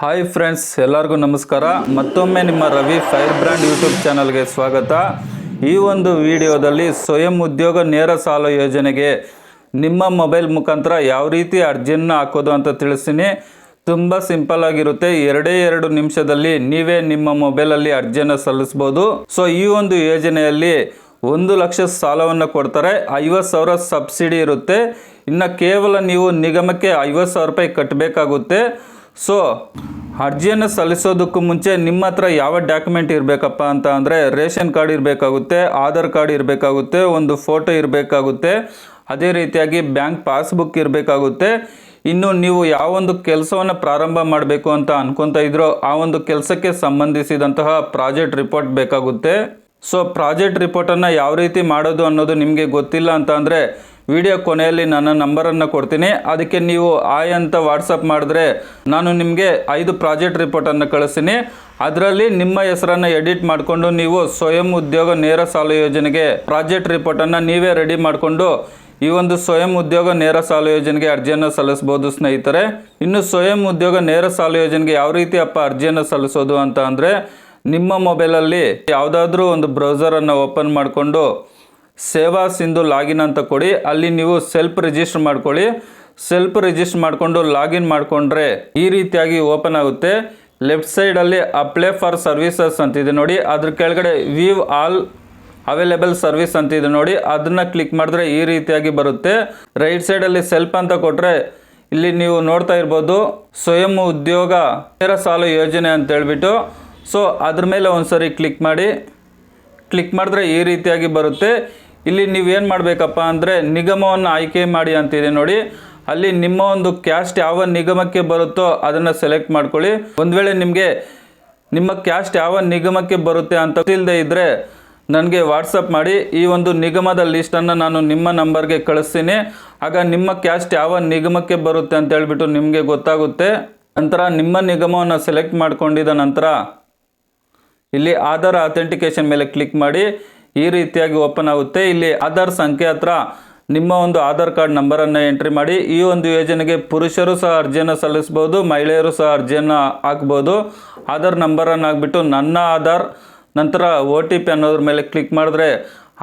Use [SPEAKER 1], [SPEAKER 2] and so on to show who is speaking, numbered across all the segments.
[SPEAKER 1] Hi friends, ಎಲ್ಲರಿಗೂ ನಮಸ್ಕಾರ. ಮತ್ತೊಮ್ಮೆ ನಿಮ್ಮ ರವಿ ಫೈರ್ ಬ್ರ್ಯಾಂಡ್ ಯೂಟ್ಯೂಬ್ ಚಾನಲ್ಗೆ ಸ್ವಾಗತ. ಈ ಒಂದು ವಿಡಿಯೋದಲ್ಲಿ ಸ್ವಯಂ ಉದ್ಯೋಗ ನೇರ ಸಾಲ ಯೋಜನೆಗೆ ನಿಮ್ಮ ಮೊಬೈಲ್ ಮುಖಾಂತರ ಯಾವ ರೀತಿ ಅರ್ಜಿಯನ್ನು ಹಾಕೋದು ಅಂತ ತಿಳಿಸ್ತೀನಿ. ತುಂಬ ಸಿಂಪಲ್ ಆಗಿರುತ್ತೆ. 2 ನಿಮಿಷದಲ್ಲಿ ನೀವೇ ನಿಮ್ಮ ಮೊಬೈಲಲ್ಲಿ ಅರ್ಜಿಯನ್ನು ಸಲ್ಲಿಸ್ಬೋದು. ಸೊ ಈ ಒಂದು ಯೋಜನೆಯಲ್ಲಿ 1 ಲಕ್ಷ ಸಾಲವನ್ನು ಕೊಡ್ತಾರೆ. 50,000 ಸಬ್ಸಿಡಿ ಇರುತ್ತೆ. ಇನ್ನು ಕೇವಲ ನೀವು ನಿಗಮಕ್ಕೆ 50,000 ರೂಪಾಯಿ ಕಟ್ಟಬೇಕಾಗುತ್ತೆ. ಸೊ ಅರ್ಜಿಯನ್ನು ಸಲ್ಲಿಸೋದಕ್ಕೂ ಮುಂಚೆ ನಿಮ್ಮ ಹತ್ರ ಯಾವ ಡಾಕ್ಯುಮೆಂಟ್ ಇರಬೇಕಪ್ಪ ಅಂತ ಅಂದರೆ ರೇಷನ್ ಕಾರ್ಡ್ ಇರಬೇಕಾಗುತ್ತೆ, ಆಧಾರ್ ಕಾರ್ಡ್ ಇರಬೇಕಾಗುತ್ತೆ, ಒಂದು ಫೋಟೋ ಇರಬೇಕಾಗುತ್ತೆ, ಅದೇ ರೀತಿಯಾಗಿ ಬ್ಯಾಂಕ್ ಪಾಸ್ಬುಕ್ ಇರಬೇಕಾಗುತ್ತೆ. ಇನ್ನು ನೀವು ಯಾವೊಂದು ಕೆಲಸವನ್ನು ಪ್ರಾರಂಭ ಮಾಡಬೇಕು ಅಂತ ಅನ್ಕೊತಾ ಇದ್ರೋ ಆ ಒಂದು ಕೆಲಸಕ್ಕೆ ಸಂಬಂಧಿಸಿದಂತಹ ಪ್ರಾಜೆಕ್ಟ್ ರಿಪೋರ್ಟ್ ಬೇಕಾಗುತ್ತೆ. ಸೊ ಪ್ರಾಜೆಕ್ಟ್ ರಿಪೋರ್ಟನ್ನು ಯಾವ ರೀತಿ ಮಾಡೋದು ಅನ್ನೋದು ನಿಮಗೆ ಗೊತ್ತಿಲ್ಲ ಅಂತ ಅಂದರೆ ವಿಡಿಯೋ ಕೊನೆಯಲ್ಲಿ ನನ್ನ ನಂಬರನ್ನು ಕೊಡ್ತೀನಿ. ಅದಕ್ಕೆ ನೀವು ಆಯ್ ಅಂತ ವಾಟ್ಸಪ್ ಮಾಡಿದ್ರೆ ನಾನು ನಿಮಗೆ 5 ಪ್ರಾಜೆಕ್ಟ್ ರಿಪೋರ್ಟನ್ನು ಕಳಿಸ್ತೀನಿ. ಅದರಲ್ಲಿ ನಿಮ್ಮ ಹೆಸರನ್ನು ಎಡಿಟ್ ಮಾಡಿಕೊಂಡು ನೀವು ಸ್ವಯಂ ಉದ್ಯೋಗ ನೇರ ಸಾಲ ಯೋಜನೆಗೆ ಪ್ರಾಜೆಕ್ಟ್ ರಿಪೋರ್ಟನ್ನು ನೀವೇ ರೆಡಿ ಮಾಡಿಕೊಂಡು ಈ ಒಂದು ಸ್ವಯಂ ಉದ್ಯೋಗ ನೇರ ಸಾಲ ಯೋಜನೆಗೆ ಅರ್ಜಿಯನ್ನು ಸಲ್ಲಿಸ್ಬೋದು ಸ್ನೇಹಿತರೆ. ಇನ್ನು ಸ್ವಯಂ ಉದ್ಯೋಗ ನೇರ ಸಾಲ ಯೋಜನೆಗೆ ಯಾವ ರೀತಿ ಅರ್ಜಿಯನ್ನು ಸಲ್ಲಿಸೋದು ಅಂತ ಅಂದರೆ ನಿಮ್ಮ ಮೊಬೈಲಲ್ಲಿ ಯಾವುದಾದ್ರೂ ಒಂದು ಬ್ರೌಸರನ್ನು ಓಪನ್ ಮಾಡಿಕೊಂಡು ಸೇವಾ ಸಿಂಧು ಲಾಗಿನ್ ಅಂತ ಕೊಡಿ. ಅಲ್ಲಿ ನೀವು ಸೆಲ್ಫ್ ರಿಜಿಸ್ಟರ್ ಮಾಡ್ಕೊಳ್ಳಿ. ಸೆಲ್ಫ್ ರಿಜಿಸ್ಟರ್ ಮಾಡಿಕೊಂಡು ಲಾಗಿನ್ ಮಾಡಿಕೊಂಡ್ರೆ ಈ ರೀತಿಯಾಗಿ ಓಪನ್ ಆಗುತ್ತೆ. ಲೆಫ್ಟ್ ಸೈಡಲ್ಲಿ ಅಪ್ಲೈ ಫಾರ್ ಸರ್ವಿಸಸ್ ಅಂತಿದೆ ನೋಡಿ, ಅದ್ರ ಕೆಳಗಡೆ ವ್ಯೂ ಆಲ್ ಅವೈಲೇಬಲ್ ಸರ್ವಿಸ್ ಅಂತಿದೆ ನೋಡಿ, ಅದನ್ನು ಕ್ಲಿಕ್ ಮಾಡಿದ್ರೆ ಈ ರೀತಿಯಾಗಿ ಬರುತ್ತೆ. ರೈಟ್ ಸೈಡಲ್ಲಿ ಸೆಲ್ಫ್ ಅಂತ ಕೊಟ್ಟರೆ ಇಲ್ಲಿ ನೀವು ನೋಡ್ತಾ ಇರ್ಬೋದು ಸ್ವಯಂ ಉದ್ಯೋಗ ನೇರ ಸಾಲ ಯೋಜನೆ ಅಂತ ಹೇಳ್ಬಿಟ್ಟು. ಸೊ ಅದ್ರ ಮೇಲೆ ಒಂದ್ಸರಿ ಕ್ಲಿಕ್ ಮಾಡಿ. ಕ್ಲಿಕ್ ಮಾಡಿದ್ರೆ ಈ ರೀತಿಯಾಗಿ ಬರುತ್ತೆ. ಇಲ್ಲಿ ನೀವೇನು ಮಾಡಬೇಕಪ್ಪ ಅಂದರೆ ನಿಗಮವನ್ನು ಆಯ್ಕೆ ಮಾಡಿ ಅಂತಿದೆ ನೋಡಿ, ಅಲ್ಲಿ ನಿಮ್ಮ ಒಂದು ಕ್ಯಾಸ್ಟ್ ಯಾವ ನಿಗಮಕ್ಕೆ ಬರುತ್ತೋ ಅದನ್ನು ಸೆಲೆಕ್ಟ್ ಮಾಡ್ಕೊಳ್ಳಿ. ಒಂದು ವೇಳೆ ನಿಮಗೆ ನಿಮ್ಮ ಕ್ಯಾಸ್ಟ್ ಯಾವ ನಿಗಮಕ್ಕೆ ಬರುತ್ತೆ ಅಂತ ಗೊತ್ತಿಲ್ಲದೆ ಇದ್ದರೆ ನನಗೆ ವಾಟ್ಸಪ್ ಮಾಡಿ. ಈ ಒಂದು ನಿಗಮದ ಲಿಸ್ಟನ್ನು ನಾನು ನಿಮ್ಮ ನಂಬರ್ಗೆ ಕಳಿಸ್ತೀನಿ. ಆಗ ನಿಮ್ಮ ಕ್ಯಾಸ್ಟ್ ಯಾವ ನಿಗಮಕ್ಕೆ ಬರುತ್ತೆ ಅಂತ ಹೇಳ್ಬಿಟ್ಟು ನಿಮಗೆ ಗೊತ್ತಾಗುತ್ತೆ. ನಂತರ ನಿಮ್ಮ ನಿಗಮವನ್ನು ಸೆಲೆಕ್ಟ್ ಮಾಡ್ಕೊಂಡಿದ್ದ ನಂತರ ಇಲ್ಲಿ ಆಧಾರ್ ಅಥೆಂಟಿಕೇಶನ್ ಮೇಲೆ ಕ್ಲಿಕ್ ಮಾಡಿ. ಈ ರೀತಿಯಾಗಿ ಓಪನ್ ಆಗುತ್ತೆ. ಇಲ್ಲಿ ಆಧಾರ್ ಸಂಖ್ಯೆ ಹತ್ರ ನಿಮ್ಮ ಒಂದು ಆಧಾರ್ ಕಾರ್ಡ್ ನಂಬರನ್ನು ಎಂಟ್ರಿ ಮಾಡಿ. ಈ ಒಂದು ಯೋಜನೆಗೆ ಪುರುಷರು ಸಹ ಅರ್ಜಿಯನ್ನು ಸಲ್ಲಿಸ್ಬೋದು, ಮಹಿಳೆಯರು ಸಹ ಅರ್ಜಿಯನ್ನು ಹಾಕ್ಬೋದು. ಆಧಾರ್ ನಂಬರನ್ನು ಹಾಕ್ಬಿಟ್ಟು ನನ್ನ ಆಧಾರ್ ನಂತರ OTP ಅನ್ನೋದ್ರ ಮೇಲೆ ಕ್ಲಿಕ್ ಮಾಡಿದ್ರೆ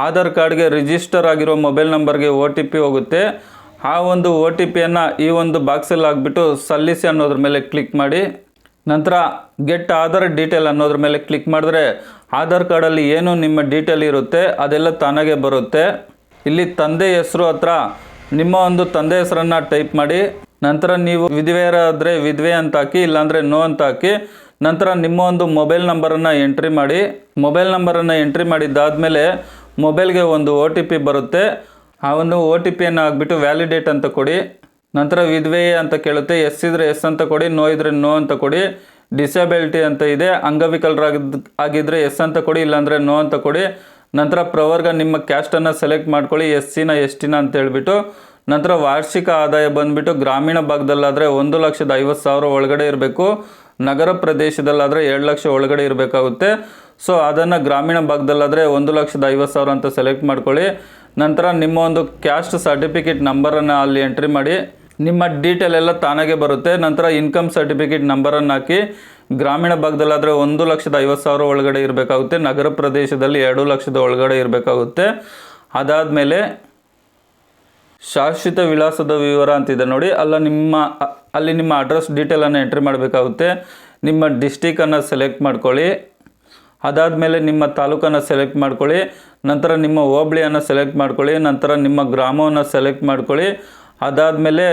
[SPEAKER 1] ಆಧಾರ್ ಕಾರ್ಡ್ಗೆ ರಿಜಿಸ್ಟರ್ ಆಗಿರೋ ಮೊಬೈಲ್ ನಂಬರ್ಗೆ OTP ಹೋಗುತ್ತೆ. ಆ ಒಂದು OTPಯನ್ನು ಈ ಒಂದು ಬಾಕ್ಸಲ್ಲಿ ಹಾಕ್ಬಿಟ್ಟು ಸಲ್ಲಿಸಿ ಅನ್ನೋದ್ರ ಮೇಲೆ ಕ್ಲಿಕ್ ಮಾಡಿ. ನಂತರ ಗೆಟ್ ಆಧಾರ್ ಡೀಟೇಲ್ ಅನ್ನೋದ್ರ ಮೇಲೆ ಕ್ಲಿಕ್ ಮಾಡಿದ್ರೆ ಆಧಾರ್ ಕಾರ್ಡಲ್ಲಿ ಏನು ನಿಮ್ಮ ಡೀಟೇಲ್ ಇರುತ್ತೆ ಅದೆಲ್ಲ ತಾನಾಗೆ ಬರುತ್ತೆ. ಇಲ್ಲಿ ತಂದೆ ಹೆಸರು ಹತ್ರ ನಿಮ್ಮ ಒಂದು ತಂದೆ ಹೆಸರನ್ನು ಟೈಪ್ ಮಾಡಿ. ನಂತರ ನೀವು ವಿಧವೆಯರಾದರೆ ವಿಧವೆ ಅಂತ ಹಾಕಿ, ಇಲ್ಲಾಂದರೆ ನೋ ಅಂತ ಹಾಕಿ. ನಂತರ ನಿಮ್ಮ ಒಂದು ಮೊಬೈಲ್ ನಂಬರನ್ನು ಎಂಟ್ರಿ ಮಾಡಿ. ಮೊಬೈಲ್ ನಂಬರನ್ನು ಎಂಟ್ರಿ ಮಾಡಿದ್ದಾದಮೇಲೆ ಮೊಬೈಲ್ಗೆ ಒಂದು OTP ಬರುತ್ತೆ. ಆ ಒಂದು OTPಯನ್ನು ಹಾಕ್ಬಿಟ್ಟು ವ್ಯಾಲಿಡೇಟ್ ಅಂತ ಕೊಡಿ. ನಂತರ ವಿಧವೆ ಅಂತ ಕೇಳುತ್ತೆ. ಎಸ್ ಇದ್ರೆ ಎಸ್ ಅಂತ ಕೊಡಿ, ನೋ ಇದ್ರೆ ನೋ ಅಂತ ಕೊಡಿ. ಡಿಸಬಿಲಿಟಿ ಅಂತ ಇದೆ, ಅಂಗವಿಕಲರಾಗಿದ್ದರೆ ಎಸ್ ಅಂತ ಕೊಡಿ, ಇಲ್ಲಾಂದರೆ ನೋ ಅಂತ ಕೊಡಿ. ನಂತರ ಪ್ರವರ್ಗ ನಿಮ್ಮ ಕ್ಯಾಸ್ಟನ್ನು ಸೆಲೆಕ್ಟ್ ಮಾಡ್ಕೊಳ್ಳಿ, SC ನ ST ನ ಅಂತ ಹೇಳ್ಬಿಟ್ಟು. ನಂತರ ವಾರ್ಷಿಕ ಆದಾಯ ಬಂದುಬಿಟ್ಟು ಗ್ರಾಮೀಣ ಭಾಗದಲ್ಲಾದರೆ 1,50,000 ಒಳಗಡೆ ಇರಬೇಕು. ನಗರ ಪ್ರದೇಶದಲ್ಲಾದರೆ 2 ಲಕ್ಷ ಒಳಗಡೆ ಇರಬೇಕಾಗುತ್ತೆ. ಸೊ ಅದನ್ನು ಗ್ರಾಮೀಣ ಭಾಗದಲ್ಲಾದರೆ 1,50,000 ಅಂತ ಸೆಲೆಕ್ಟ್ ಮಾಡ್ಕೊಳ್ಳಿ. ನಂತರ ನಿಮ್ಮ ಒಂದು ಕ್ಯಾಸ್ಟ್ ಸರ್ಟಿಫಿಕೇಟ್ ನಂಬರನ್ನು ಅಲ್ಲಿ ಎಂಟ್ರಿ ಮಾಡಿ. ನಿಮ್ಮ ಡೀಟೇಲ್ ಎಲ್ಲ ತಾನಾಗೆ ಬರುತ್ತೆ. ನಂತರ ಇನ್ಕಮ್ ಸರ್ಟಿಫಿಕೇಟ್ ನಂಬರನ್ನು ಹಾಕಿ. ಗ್ರಾಮೀಣ ಭಾಗದಲ್ಲಾದರೆ 1,50,000 ಒಳಗಡೆ ಇರಬೇಕಾಗುತ್ತೆ. ನಗರ ಪ್ರದೇಶದಲ್ಲಿ 2 ಲಕ್ಷದ ಒಳಗಡೆ ಇರಬೇಕಾಗುತ್ತೆ. ಅದಾದಮೇಲೆ ಶಾಶ್ವತ ವಿಳಾಸದ ವಿವರ ಅಂತಿದೆ ನೋಡಿ, ಅಲ್ಲಿ ನಿಮ್ಮ ಅಡ್ರೆಸ್ ಡೀಟೇಲನ್ನು ಎಂಟ್ರಿ ಮಾಡಬೇಕಾಗುತ್ತೆ. ನಿಮ್ಮ ಡಿಸ್ಟಿಕನ್ನು ಸೆಲೆಕ್ಟ್ ಮಾಡ್ಕೊಳ್ಳಿ. ಅದಾದಮೇಲೆ ನಿಮ್ಮ ತಾಲೂಕನ್ನು ಸೆಲೆಕ್ಟ್ ಮಾಡ್ಕೊಳ್ಳಿ. ನಂತರ ನಿಮ್ಮ ಹೋಬಳಿಯನ್ನು ಸೆಲೆಕ್ಟ್ ಮಾಡ್ಕೊಳ್ಳಿ. ನಂತರ ನಿಮ್ಮ ಗ್ರಾಮವನ್ನು ಸೆಲೆಕ್ಟ್ ಮಾಡ್ಕೊಳ್ಳಿ. ಅದಾದಮೇಲೆ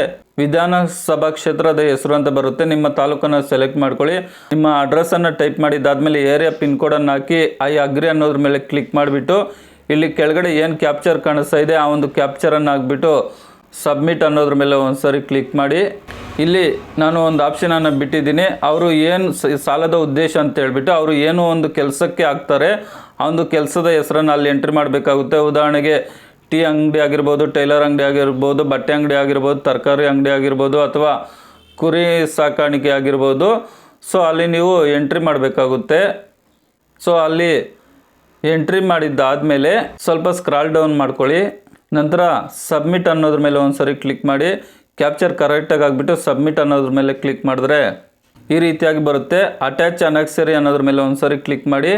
[SPEAKER 1] ವಿಧಾನಸಭಾ ಕ್ಷೇತ್ರದ ಹೆಸರು ಅಂತ ಬರುತ್ತೆ, ನಿಮ್ಮ ತಾಲೂಕನ್ನು ಸೆಲೆಕ್ಟ್ ಮಾಡ್ಕೊಳ್ಳಿ. ನಿಮ್ಮ ಅಡ್ರೆಸ್ಸನ್ನು ಟೈಪ್ ಮಾಡಿದ್ದಾದಮೇಲೆ ಏರಿಯಾ ಪಿನ್ ಕೋಡನ್ನು ಹಾಕಿ ಐ ಅಗ್ರಿ ಅನ್ನೋದ್ರ ಮೇಲೆ ಕ್ಲಿಕ್ ಮಾಡಿಬಿಟ್ಟು ಇಲ್ಲಿ ಕೆಳಗಡೆ ಏನು ಕ್ಯಾಪ್ಚರ್ ಕಾಣಿಸ್ತಾ ಇದೆ ಆ ಒಂದು ಕ್ಯಾಪ್ಚರನ್ನು ಹಾಕ್ಬಿಟ್ಟು ಸಬ್ಮಿಟ್ ಅನ್ನೋದ್ರ ಮೇಲೆ ಒಂದ್ಸರಿ ಕ್ಲಿಕ್ ಮಾಡಿ. ಇಲ್ಲಿ ನಾನು ಒಂದು ಆಪ್ಷನನ್ನು ಬಿಟ್ಟಿದ್ದೀನಿ. ಅವರು ಏನು ಸಾಲದ ಉದ್ದೇಶ ಅಂತ ಹೇಳ್ಬಿಟ್ಟು ಅವರು ಏನು ಒಂದು ಕೆಲಸಕ್ಕೆ ಹಾಕ್ತಾರೆ ಆ ಒಂದು ಕೆಲಸದ ಹೆಸರನ್ನು ಅಲ್ಲಿ ಎಂಟ್ರಿ ಮಾಡಬೇಕಾಗುತ್ತೆ. ಉದಾಹರಣೆಗೆ ಟೀ ಅಂಗಡಿ ಆಗಿರ್ಬೋದು, ಟೈಲರ್ ಅಂಗಡಿ ಆಗಿರ್ಬೋದು, ಬಟ್ಟೆ ಅಂಗಡಿ ಆಗಿರ್ಬೋದು, ತರಕಾರಿ ಅಂಗಡಿ ಆಗಿರ್ಬೋದು, ಅಥವಾ ಕುರಿ ಸಾಕಾಣಿಕೆ ಆಗಿರ್ಬೋದು. ಸೊ ಅಲ್ಲಿ ನೀವು ಎಂಟ್ರಿ ಮಾಡಬೇಕಾಗುತ್ತೆ. ಸೊ ಅಲ್ಲಿ ಎಂಟ್ರಿ ಮಾಡಿದ್ದಾದಮೇಲೆ ಸ್ವಲ್ಪ ಸ್ಕ್ರಾಲ್ ಡೌನ್ ಮಾಡ್ಕೊಳ್ಳಿ. ನಂತರ ಸಬ್ಮಿಟ್ ಅನ್ನೋದ್ರ ಮೇಲೆ ಒಂದ್ಸರಿ ಕ್ಲಿಕ್ ಮಾಡಿ. ಕ್ಯಾಪ್ಚರ್ ಕರೆಕ್ಟಾಗಿ ಆಗಿಬಿಟ್ಟು ಸಬ್ಮಿಟ್ ಅನ್ನೋದ್ರ ಮೇಲೆ ಕ್ಲಿಕ್ ಮಾಡಿದ್ರೆ ಈ ರೀತಿಯಾಗಿ ಬರುತ್ತೆ. ಅಟ್ಯಾಚ್ ಅನೆಕ್ಸರಿ ಅನ್ನೋದ್ರ ಮೇಲೆ ಒಂದ್ಸರಿ ಕ್ಲಿಕ್ ಮಾಡಿ.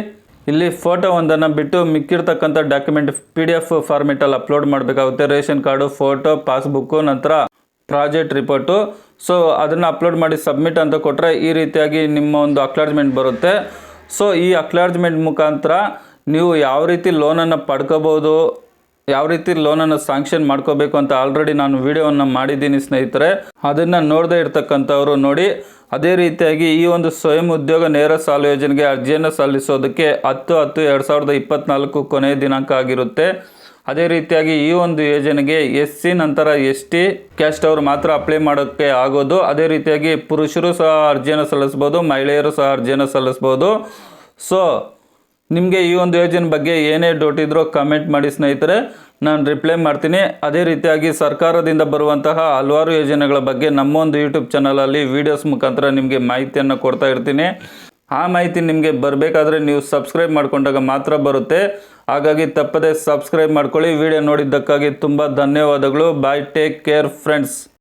[SPEAKER 1] ಇಲ್ಲಿ ಫೋಟೋ ಒಂದನ್ನು ಬಿಟ್ಟು ಮಿಕ್ಕಿರ್ತಕ್ಕಂಥ ಡಾಕ್ಯುಮೆಂಟ್ PDF ಫಾರ್ಮೆಟಲ್ಲಿ ಅಪ್ಲೋಡ್ ಮಾಡಬೇಕಾಗುತ್ತೆ. ರೇಷನ್ ಕಾರ್ಡು, ಫೋಟೋ, ಪಾಸ್ಬುಕ್ಕು, ನಂತರ ಪ್ರಾಜೆಕ್ಟ್ ರಿಪೋರ್ಟು. ಸೊ ಅದನ್ನು ಅಪ್ಲೋಡ್ ಮಾಡಿ ಸಬ್ಮಿಟ್ ಅಂತ ಕೊಟ್ಟರೆ ಈ ರೀತಿಯಾಗಿ ನಿಮ್ಮ ಒಂದು ಅಕ್ಲಾರ್ಜ್ಮೆಂಟ್ ಬರುತ್ತೆ. ಸೊ ಈ ಅಕ್ಲಾರ್ಜ್ಮೆಂಟ್ ಮುಖಾಂತರ ನೀವು ಯಾವ ರೀತಿ ಲೋನನ್ನು ಪಡ್ಕೋಬೋದು, ಯಾವ ರೀತಿ ಲೋನನ್ನು ಸ್ಯಾಂಕ್ಷನ್ ಮಾಡ್ಕೋಬೇಕು ಅಂತ ಆಲ್ರೆಡಿ ನಾನು ವಿಡಿಯೋವನ್ನು ಮಾಡಿದ್ದೀನಿ ಸ್ನೇಹಿತರೆ. ಅದನ್ನು ನೋಡದೇ ಇರ್ತಕ್ಕಂಥವ್ರು ನೋಡಿ. ಅದೇ ರೀತಿಯಾಗಿ ಈ ಒಂದು ಸ್ವಯಂ ಉದ್ಯೋಗ ನೇರ ಸಾಲ ಯೋಜನೆಗೆ ಅರ್ಜಿಯನ್ನು ಸಲ್ಲಿಸೋದಕ್ಕೆ 10/10/2024 ಕೊನೆಯ ದಿನಾಂಕ ಆಗಿರುತ್ತೆ. ಅದೇ ರೀತಿಯಾಗಿ ಈ ಒಂದು ಯೋಜನೆಗೆ SC ನಂತರ ST ಕ್ಯಾಸ್ಟ್ ಅವರು ಮಾತ್ರ ಅಪ್ಲೈ ಮಾಡೋಕ್ಕೆ ಆಗೋದು. ಅದೇ ರೀತಿಯಾಗಿ ಪುರುಷರು ಸಹ ಅರ್ಜಿಯನ್ನು ಸಲ್ಲಿಸ್ಬೋದು, ಮಹಿಳೆಯರು ಸಹ ಅರ್ಜಿಯನ್ನು ಸಲ್ಲಿಸ್ಬೋದು. ಸೊ ನಿಮಗೆ ಈ ಒಂದು ಯೋಜನೆ ಬಗ್ಗೆ ಏನೇ ಡೌಟ್ ಇದ್ರೂ ಕಮೆಂಟ್ ಮಾಡಿ ಸ್ನೇಹಿತರೆ, ನಾನು ರಿಪ್ಲೈ ಮಾಡ್ತೀನಿ. ಅದೇ ರೀತಿಯಾಗಿ ಸರ್ಕಾರದಿಂದ ಬರುವಂತಹ ಹಲವಾರು ಯೋಜನೆಗಳ ಬಗ್ಗೆ ನಮ್ಮ ಒಂದು ಯೂಟ್ಯೂಬ್ ಚಾನಲಲ್ಲಿ ವೀಡಿಯೋಸ್ ಮುಖಾಂತರ ನಿಮಗೆ ಮಾಹಿತಿಯನ್ನು ಕೊಡ್ತಾ ಇರ್ತೀನಿ. ಆ ಮಾಹಿತಿ ನಿಮಗೆ ಬರಬೇಕಾದ್ರೆ ನೀವು ಸಬ್ಸ್ಕ್ರೈಬ್ ಮಾಡಿಕೊಂಡಾಗ ಮಾತ್ರ ಬರುತ್ತೆ. ಹಾಗಾಗಿ ತಪ್ಪದೇ ಸಬ್ಸ್ಕ್ರೈಬ್ ಮಾಡ್ಕೊಳ್ಳಿ. ವಿಡಿಯೋ ನೋಡಿದ್ದಕ್ಕಾಗಿ ತುಂಬ ಧನ್ಯವಾದಗಳು. ಬಾಯ್, ಟೇಕ್ ಕೇರ್ ಫ್ರೆಂಡ್ಸ್.